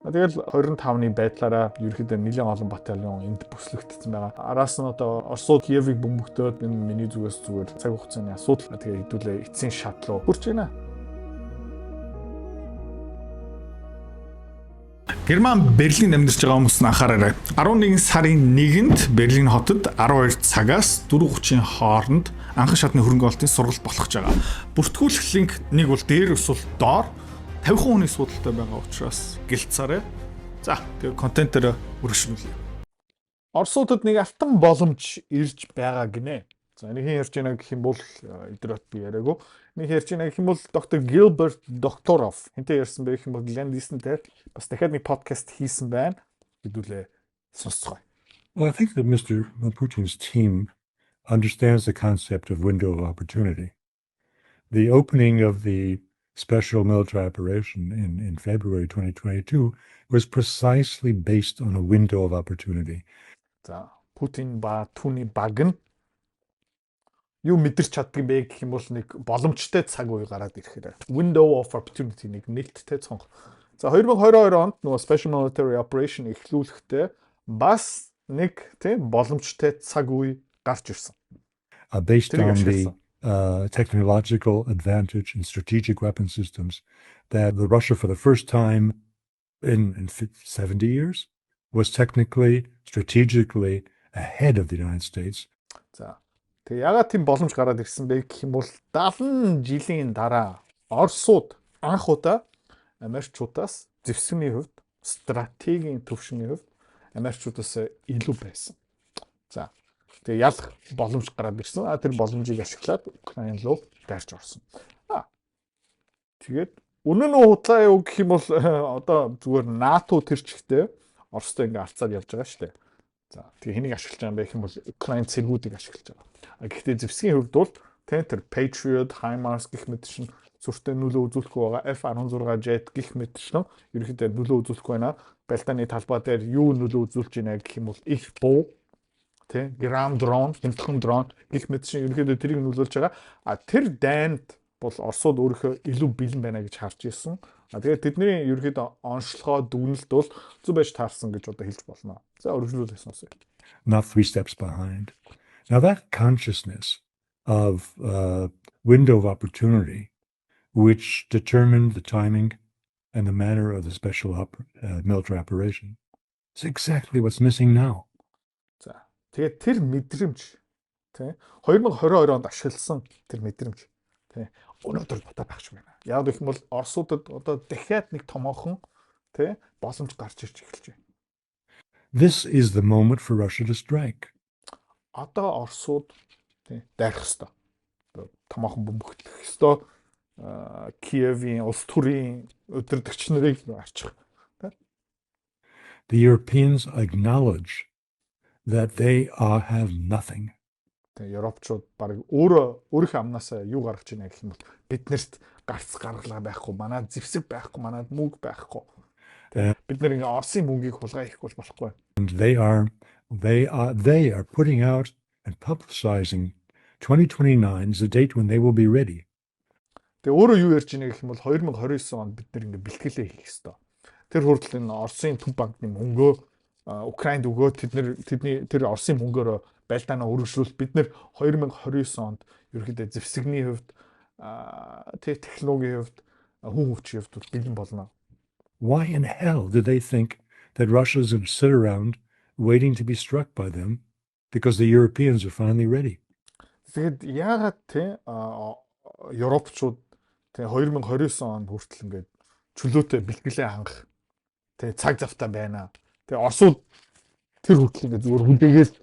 Тэгэл 25-ны байдлаараа ерөөхдөө нэлээд олон батальон энд бүслэгдсэн байгаа. Араас нь одоо Оросууд Киевийг бөмбөгтөөд энэ миний зүгээс зүгээр цаг хугацааны асуудал. Тэгээ хэдүүлээ эцсийн шат руу хүрч байна. Герман Берлинд амьдарч байгаа хүмүүс нь анхаараарай. 11 сарын 1-нд Берлин хотод 12 цагаас 4:30-ийн хооронд анхан шатны хөрөнгө оруулалтын сургалт болох гэж байгаа. Бүртгүүлэх линк нэг бол дээр эсвэл доор 50 хүний судалтай байгаа учраас гэлцээрэй. За, тэгээ контентээр үргэлжлүүлье. Оросуудад нэг алтан боломж ирж байгаа гинэ. За, энэхийн ярьж байна гэх юм бол өдрөт би яриаггүй. Нэг ярьж байна гэх юм бол доктор Гилберт Докторов хинтээ ярьсан байх юм бол Glenn Disney-тэй бас дахиад нэг подкаст хийсэн байна. Хэдүүлээ сонсцгоо. Well, I think that Mr. Putin's team understands the concept of window of opportunity. The opening of the special military operation in February 2022 was precisely based on a window of opportunity. За, Путин ба түүний баг нь юу мэдэрч чаддаг бэ гэх юм бол нэг боломжтой цаг үе гараад ирэхээр window of opportunity нэг нээлттэй цонх. За 2022 онд нөгөө special military operation эхлүүлэхдээ бас нэг тийм боломжтой цаг үе гарч ирсэн. Based on the technological advantage in strategic weapon systems that Russia for the first time in 70 years was technically, strategically ahead of the United States. За. Тэгээ ягаад тийм боломж гараад ирсэн бэ гэх юм бол 70 жилийн дараа Оросууд анх удаа Америкчуудаас зэвсэгний хувьд, стратегийн төвшингийн хувьд Америкчуудаас илүү байсан. За. Тэгээ ялах боломж гараад ирсэн. Тэр боломжийг ашиглаад Украин руу дайрч орсон. Тэгээд үнэн нь худлаа юу гэх юм бол одоо зүгээр НАТО тэр чигтээ Оростой ингээ алцаад явж байгаа шүү дээ. За тэгээ хэнийг ашиглаж байгаа юм бэ гэх юм бол Украин цэргүүдийг ашиглаж байгаа. Гэхдээ зэвсгийн хувьд бол тэр Patriot, HIMARS гэх мэт шин сүртэй нөлөө үзүүлэхгүй байгаа F-16 jet гэх мэт шин ерөнхийдөө нөлөө үзүүлэхгүй байна. Балканы талбай дээр юу нөлөө үзүүлж байна гэх юм бол их буу ground drone, хямдхан дрон гэх мэт шин ерөнхийдөө тэрийг нөлөөлж байгаа. Тэр дайнд бол Оросууд өөрөөхөө илүү бэлэн байна гэж харж ирсэн. Тэгээд тэдний ерөнхийдөө онцлогоо дүгнэлт бол зүг байж таарсан гэж одоо хэлж болно. За өргөжлүүлээ сонсъё. Not 3 steps behind. Now that consciousness of window of opportunity, which determined the timing and the manner of the special military operation, is exactly what's missing now. За тэгээд тэр мэдрэмж 2022 онд ашигласан тэр мэдрэмж өнөөдөр бодоод байх юм байна. Яг гэх юм бол Оросуудад одоо дахиад нэг томоохон боломж гарч ирж эхэлж байна. This is the moment for Russia to strike. Одоо Оросууд дайрах ёстой. Томоохон бөмбөгдөх ёстой. Киевийн улс төрийн өдөртөгч нарыг арчих. The Europeans acknowledge that they have nothing. Европчууд баг өөрийнхөө амнаасаа юу гаргаж байна гэх юм бол биднэрт гарц гаргалгаа байхгүй, манад зэвсэг байхгүй, манад мөнгө байхгүй. Бид нэр ингээ Оросын мөнгийг хулгай хийхгүй болохгүй. And they are putting out and publicizing 2029 is the date when they will be ready. Тэгээ өөрөө юу ярьж байна гэх юм бол 2029 онд бид нэр ингээ бэлтгэлээ хийх ёстой. Тэр хүртэл энэ Оросын төв банкны мөнгөө Украинд өгөө тэдний тэр Оросын мөнгөөр байлдаанаа өргөжлүүлэлт бид нэр 2029 онд ерөөхдөө зэвсэгний хувьд технологийн хувьд хүн хүчийн хувьд бэлэн болно. Why in hell do they think that Russia is going to sit around waiting to be struck by them because the Europeans are finally ready? Тэгэд яагаад Европчууд 2029 онд хүртэл ингээд чөлөөтэй бэлтгэлээ хангах цаг завтай байна. Тэгээ Оросууд тэр хүртэл ингээд зүгээр хүлээгээл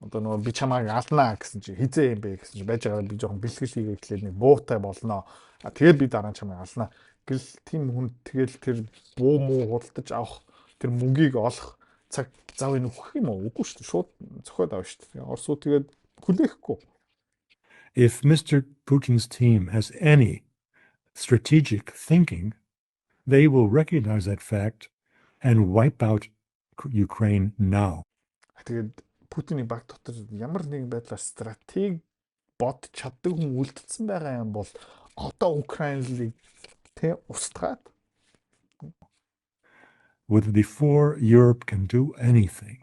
одоо нөгөө би чамааг алнаа гэсэн чи хизээ юм бэ гэсэн чи байж байгаа би жоохон бэлтгэл хийгээ гэхлээр нэг буутай болно. Тэгээд би дараа нь чамааг алнаа. Гэл тийм хүн тэгэл тэр буу муу худалдаж авах тэр мөнгийг олох цаг зав өгөх юм уу? Үгүй шүү дээ. Шууд зохиод авна шүү дээ. Оросууд тэгээд хүлээхгүй. If Mr. Putin's team has any strategic thinking, they will recognize that fact and wipe out Ukraine now. Тэгээд Путиний баг дотор ямар нэгэн байдлаар стратеги бод чаддаг хүн үлдсэн байгаа юм бол одоо Украиныг устгаад whether before Europe can do anything,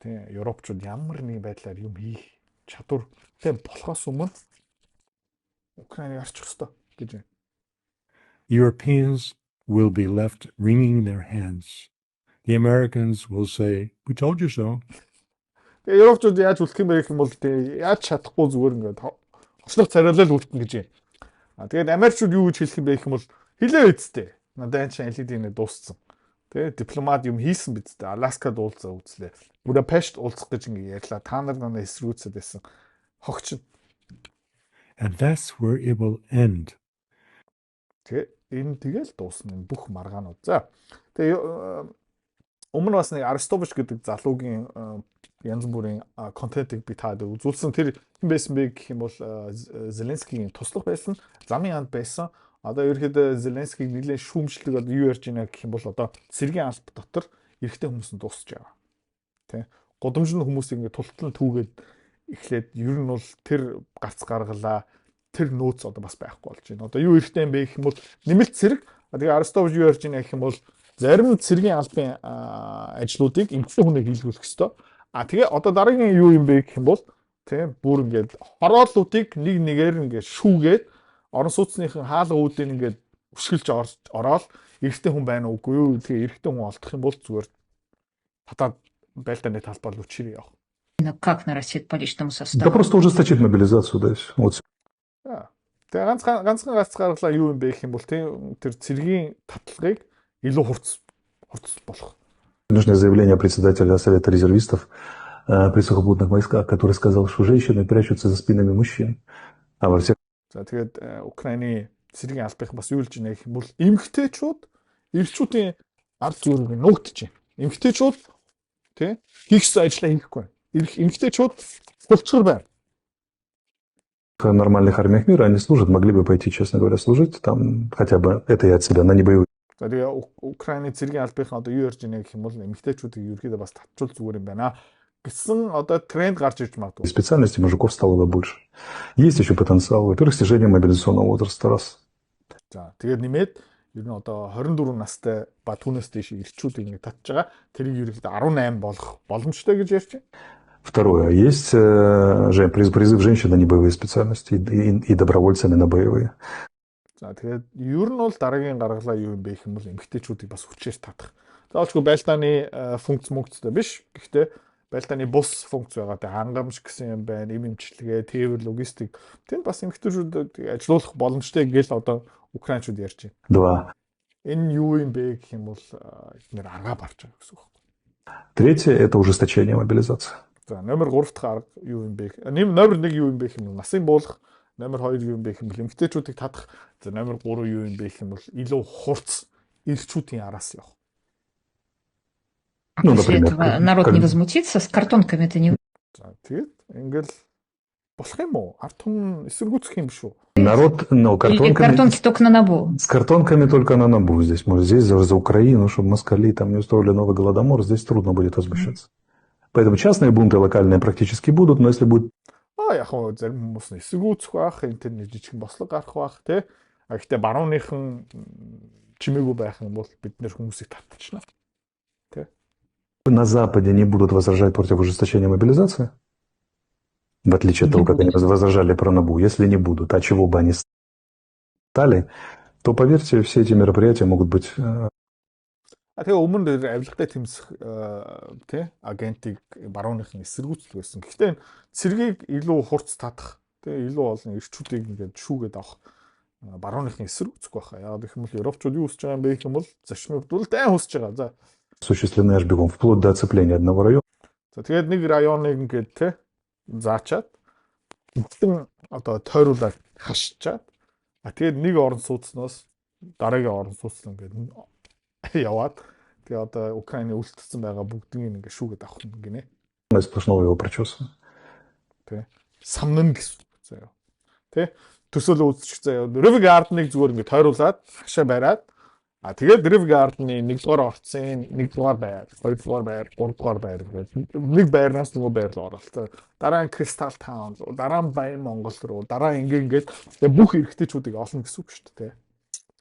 Тэ Европчууд ямар нэг байдлаар юм хийх чадвартай болохоос өмнө Украиныг арчих ёстой гэж байна. Europeans will be left wringing their hands. The Americans will say, "We told you so." Тэгээ Европчууд яаж үлдэх юм бэ гэх юм бол тэ яаж чадахгүй зүгээр ингээд хослох царайлал үлдэн гэж байна. Тэгээд Америкчууд юу гэж хэлэх юм бэ гэх юм бол хэлээ үсттэй. Надад энэ LED-ний дууссан. Тэ дипломат юм хийсэн биз дээ. Аляскад уулзаа үзлээ. Будапешт уулзах гэж ингэ ярьлаа. Та нар надад эсрүүцэд байсан. Хогч. And that's where it will end. Тэгээ энэ тэгэл дуусна энэ бүх маргаанууд. За. Тэгээ өмнө бас нэг Арестович гэдэг залуугийн янз бүрийн контентыг би таад үзүүлсэн. Тэр хэн байсан бэ гэх юм бол Зеленскигийн туслах байсан, замын анд байсан. Одоо ерөөхдөө Зеленскийг нэлээд шүүмжлэг одоо юу ярьж байна гэх юм бол одоо цэргийн алба дотор эрэгтэй хүмүүс нь дуусч байгаа. Тэ. Годомжны хүмүүсийг ингээд тултлан түүгээд эхлээд ер нь бол тэр гарц гаргалаа тэр нөөц одоо бас байхгүй болж байна. Одоо юу эрэгтэй юм бэ гэх юм бол нэмэлт цэрэг. Тэгээ Арестович юу ярьж байна гэх юм бол зарим цэргийн албан ажлуудыг эмэгтэй хүнийг хийлгүүлэх ёстой. Тэгээ одоо дараагийн юу юм бэ гэх юм бол тийм бүр ингээд хорооллуудыг нэг нэгээр ингээд шүүгээд орон сууцныхын хаалга үүдийг ингээд өшгөлж ороод эрэгтэй хүн байна уугүй юу? Тэгээ эрэгтэй хүн олдох юм бол зүгээр татаад байлдааны талбай руу чирээ явах. Как нарастить по личному Да составу? просто ужесточить мобилизацию, да, и всё. Вот. Тэгээ ганцхан гарцгаарлаа юу юм бэ гэх юм бол тийм тэр цэргийн татлагыг илүү хурц болох. Нужное заявление председателя Совета резервистов при сухопутных войсках, который сказал, что женщины прячутся за спинами мужчин. А во всех За тэгээд Украины цэргийн албахан бас юу хэлж байна гэх юм бол эмэгтэйчүүд эрчүүдийн ард зүрийг нуугдж байна. Эмэгтэйчүүд тий хийхсэн ажлаа хийхгүй. Эмэгтэйчүүд хулцгар байна. нормальных армиях мира они служат, могли бы пойти, честно говоря, служить там хотя бы это я от себя на небоевые. За тэгээ Украины цэргийн албахан одоо юу ярьж байна гэх юм бол эмэгтэйчүүдийг ерөөдөө бас татчул зүгээр юм байна гэсэн одоо тренд гарч ирж магадгүй. Специальностей мужиков стало бы больше. Есть еще потенциал. Во-первых, снижение мобилизационного возраста раз. За тэгээд нэмээд ер нь одоо 24 настай ба түүнээс дээш ирчүүдийг ингэ татж байгаа. Тэрийг ерөөдөө 18 болох боломжтой гэж ярьж байна. Второе. Есть призыв женщин на небоевые специальности и добровольцами на боевые. За тэгээд ер нь бол дараагийн гаргалаа юу юм бэ гэх юм бол эмэгтэйчүүдийг бас хүчээр татах. Заавалчгүй байлдааны функц мөнгөцтэй биш. Гэхдээ байлдааны бус функц байгаа. Тэг хангамж гэсэн юм байна, эм эмчилгээ, тээвэр, логистик. Тэнд бас эмэгтэйчүүд ажиллах боломжтой гэж одоо украинчууд ярьж байна. Два. Энэ юу юм бэ гэх юм бол эдгээр арга барж байгаа гэсэн үг. Третье – это ужесточение мобилизации. За номер 3 дахь арга юу юм бэ? Номер 1 юу юм бэ гэх юм бол насан буулгах. Номер 2 юу юм бэ гэх юм бол эмэгтэйчүүдийг татах. За номер 3 юу юм бэ гэх юм бол илүү хурц ирчүүдийн араас явах. Ну, После например, этого народ не возмутится, с картонками-то не За тэгээд ингээл болох юм уу? Ард түмэн эсэргүүцэх юм биш үү? народ, ну, Или картонки только на набу. с картонками только на набу здесь. Может, здесь за Украину, чтобы москали там не устроили новый голодомор, здесь трудно будет возмущаться. Поэтому частные бунты локальные практически будут, но если будет Яг хоо зарим хүмүүс нь эсэргүүцэх байх, интернет жижигэн бослог гарах байх тий. Гэхдээ барууныхан чимээгүй байх юм бол бид нэр хүмүүсийг татчихна. на Западе не будут возражать против ужесточения мобилизации, в отличие от того, как они возражали про НАБУ, если не будут, а чего бы они стали, то, поверьте, все эти мероприятия могут быть... Тэгээ өмнө авилгатай тэмцэх тий агентыг барууныхан эсэргүүцдэг байсан. Гэхдээ цэргийг илүү хурц татах, тий илүү олон ирчүүдийг ингээд шүүгээд авах барууныхан эсэргүүцэх байхаа. Яг гэх юм бол Европчууд юу хүсэж байгаа юм бэ гэх юм бол зочны хувьд бол дайн хүсэж байгаа. За осуществлены аж бегом, вплоть до оцепления одного района. За тэгээд нэг районыг ингээд тий заачаад бүгдэн одоо тойруулаад хашчаад тэгээд нэг орон сууцнаас дараагийн орон сууц ингээд яваад тэгээ одоо Украины үлдсэн байгаа бүгднийг ингээд шүүгээд авах юм гинэ. Сплошного его прочесывания. Тэ самнан гэсэн үг заяа. Тэ төсөөлө үзчих заяа. River Garden-ыг зүгээр ингээд тойруулаад хашаа бариад тэгээд River Garden-ы 1-р орцын 1-р байр, 2-р байр, 3-р байр гэдэг нэг байрнаас нөгөө байр руу оролцоо. Дараа нь Crystal Town руу, дараа нь Баян Монгол руу, дараа ингээд тэгээ бүх эрэгтэйчүүдийг олно гэсэн үг шүү дээ.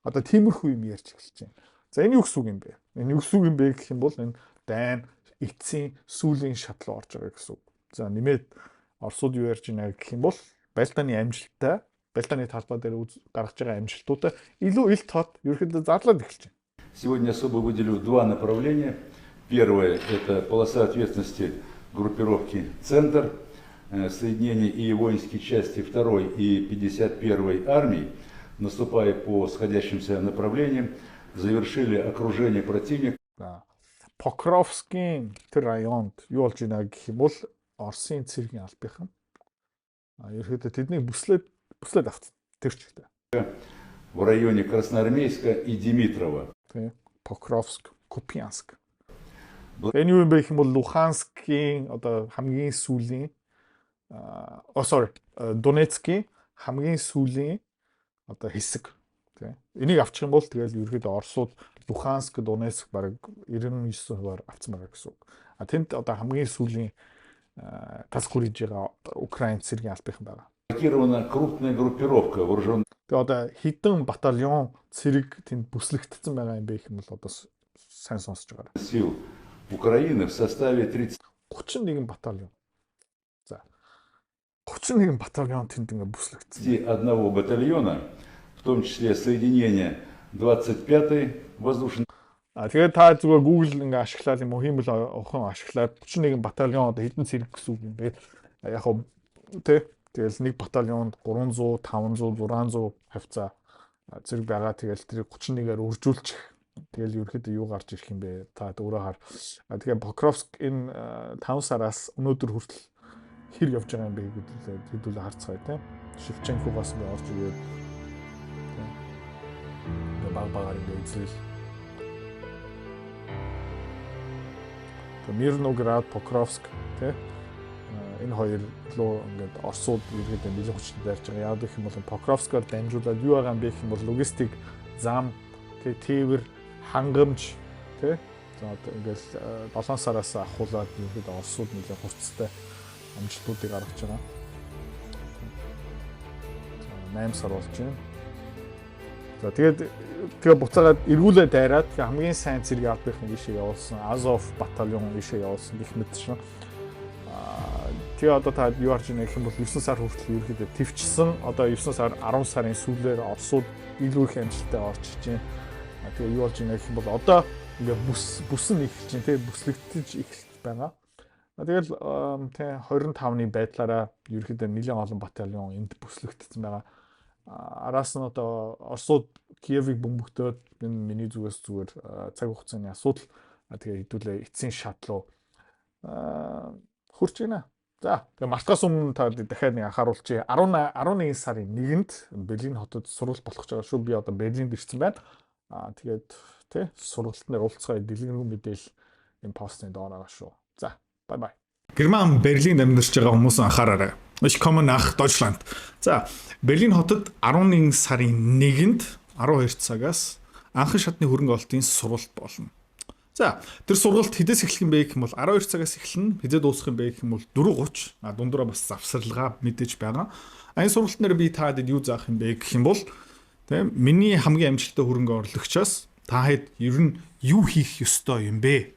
Одоо тиймэрхүү юм ярьж эхэлж байна. За энэ юу гэсэн үг юм бэ? Энэ юу гэсэн үг юм бэ гэх юм бол энэ дайн эцсийн сүүлийн шат руу орж байгаа гэсэн үг. За нэмээд Оросууд юу ярьж байна гэх юм бол Байлдааны амжилттай, Байлдааны талбай дээр гаргаж байгаа амжилтуудаа илүү ил тод ерөөхдөө зарлаад эхэлж байна. Сегодня особо выделю два направления. Первое – это полоса ответственности группировки «Центр», соединения и воинские части 2-й и 51-й армии, наступая по сходящимся направлениям, завершили окружение противника. Покровскийн тэр районд юу болж байна гэх юм бол Оросын цэргийн албахан ерөөхдөө тэднийг бүслээд авсан тэр чигтээ. В районе Красноармейска и Димитрова. Покровск, Купянск. Энэ юу юм бэ гэх юм бол Луханскийн одоо хамгийн сүүлийн Донецкийн хамгийн сүүлийн одоо хэсэг. Энийг авчих юм бол тэгэл ерөөхдөө Оросууд Луханск, Донецк бараг 99%-аар авсан байгаа гэсэн үг. Тэнд одоо хамгийн сүүлийн тас хүрэж байгаа Украин цэргийн албахан байгаа. Блокирована крупная группировка вооруженных Тэгээ одоо хэдэн батальон цэрэг тэнд бүслэгдсэн байгаа юм бэ гэх юм бол одоо сайн сонсож байгаа. сил Украины в составе 31 батальон. За 31 батальон тэнд ингээ бүслэгдсэн. 31 батальона, в том числе соединение 25-й воздушной Тэгээд та зүгээр Google ингээ ашиглаад юм уу хиймэл охин ашиглаад 31 батальон одоо хэдэн цэрэг гэсэн үг юм бэ? Яг хөө тэгэл нэг батальонд 300, 500, 600 хавцаа зэрэг байгаа. Тэгэл тэрийг 31-ээр үржүүлчих. Тэгэл ерөөхдөө юу гарч ирэх юм бэ? Та өөрөө хар. Тэгээ Покровск энэ 5 сараас өнөөдөр хүртэл хэр явж байгаа юм бэ гэдээ хэдүүлээ харцгаая тийм. Шевченкогоос ингээ орж ирээд тийм. Тэгээ баг-багаар ингээ эзлэл. Мирноград, Покровск тийм. Энэ хоёр руу ингээд Оросууд ерөөдөө нэлээд хүчтэй дайрч байгаа. Яг гэх юм бол Покровскоор дамжуулаад юу байгаа юм бэ гэх юм бол логистик зам, тээвэр, хангамж тий. За одоо ингээд 7 сараас ахуулаад ерөөдөө Оросууд нэлээд хурцтай амжилтуудыг гаргаж байгаа. 8 сар болж байна. За тэгээ буцаагаад эргүүлээд дайраад хамгийн сайн цэргийн албахан ийшээ явуулсан. Азов батальон ийшээ явуулсан гэх мэт шин. Тэгээ одоо та юу харж байна гэх юм бол 9 сар хүртэл ерөөхдөө твчсэн. Одоо 9 сар 10 сарын сүүлээр Оросууд илүү их амжилттай орчиж байна. Тэгээ юу болж байна гэх юм бол одоо ингээ бүсэн эхэлж байна тий бүслэгдэж эхэлж байгаа. Тэгэл тий 25-ны байдлаараа ерөөхдөө нэлээд олон батальон энд бүслэгдсэн байгаа. Араас нь одоо Оросууд Киевийг бөмбөгтөөд энэ миний зүгээс зүгээр цаг хугацааны асуудал. Тэгээ хэдүүлээ эцсийн шат руу хурж байна. За тэгээ мартахаас өмнө та дахиад нэг анхааруулчих. 11 сарын 1-нд Берлин хотод сургалт болох гэж байгаа шүү. Би одоо Берлинд ирсэн байна. Тэгээд тий сургалтын уулзгай дэлгэрэнгүй мэдээлэл энэ постны доор байгаа шүү. За бай бай. Герман Берлинд амьдарч байгаа хүмүүс анхаараарай. Ich komme nach Deutschland. За Берлин хотод 11 сарын 1-нд 12 цагаас анхан шатны хөрөнгө ололтын сургалт болно. За тэр сургалт хэдээс эхлэх юм бэ гэх юм бол 12 цагаас эхэлнэ. Хэзээ дуусах юм бэ гэх юм бол 4:30. Дундураа бас завсарлага мэдээж байгаа. Энэ сургалт нэр би та хэд юу заах юм бэ гэх юм бол тийм миний хамгийн амжилттай хөрөнгө оруулагчаас та хэд ер нь юу хийх ёстой юм бэ?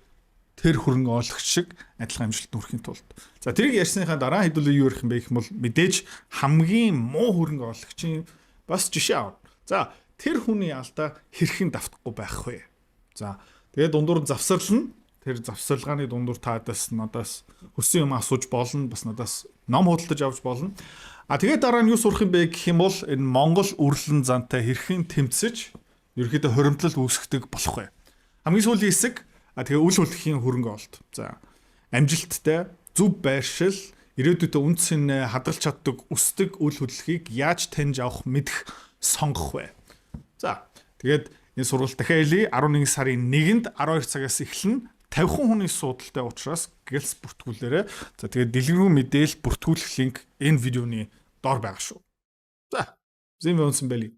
Тэр хөрөнгө оруулагч шиг адилхан амжилт нүрэхийн тулд. За тэрийг ярьсныхаа дараа хэдүүлээ юу ярих юм бэ гэх юм бол мэдээж хамгийн муу хөрөнгө оруулагчийн бас жишээ авна. За тэр хүний алдаа хэрхэн давтахгүй байх вэ? За тэгээд дундуур завсарлана. Тэр завсарлагын дундуур таадаас надаас хүссэн юм асууж болно. Бас надаас ном худалдаж авч болно. Тэгээд дараа нь юу сурах юм бэ гэх юм бол энэ Монгол үрлэн зантай хэрхэн тэмцэж ерөөдөө хоримтлал үүсгдэг болох вэ? Хамгийн сүүлийн хэсэг тэгээ үл хөдлөхийн хөрөнгө олт. За амжилттай зөв байршил ирээдүйдээ үнд цэнэ хадгалж чаддаг өсдөг үл хөдлөхийг яаж таньж авах мэдэх сонгох вэ? За тэгээд энэ сургалт дахиад хэлье 11 сарын 1-нд 12 цагаас эхэлнэ. 50 хүний суудалтай учраас гэлс бүртгүүлээрэ. За тэгээд дэлгэрэнгүй мэдээлэл бүртгүүлэх линк энэ видеоны доор байгаа шүү. За зин вонсон бэли.